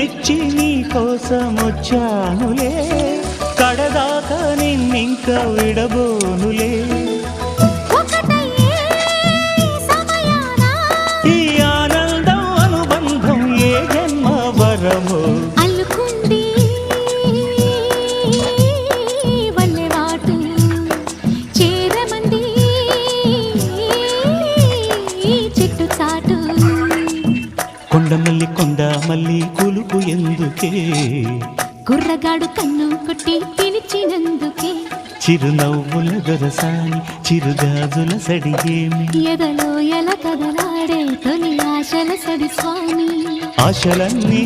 జన్మనిచ్చి నీ కోసం వచ్చానులే, కడదాకా నిన్నింక విడబోనులే. ఈ ఆనందం అనుబంధం ఏ జన్మ వరమో అల్లుకుంది వల్లెవాటు చేరమంది చెట్టు చాటు. కొండమల్లి కొండ మల్లి కులుపు ఎందుకే, కుర్రగాడు కన్ను కొట్టి పిలిచినందుకే, చిరునవ్వుల దొరసాని చిరుగాజుల సడిగేమి, ఎదలో ఎల కదలాడే తొలి ఆశల సడి స్వామి. ఆశలన్నీ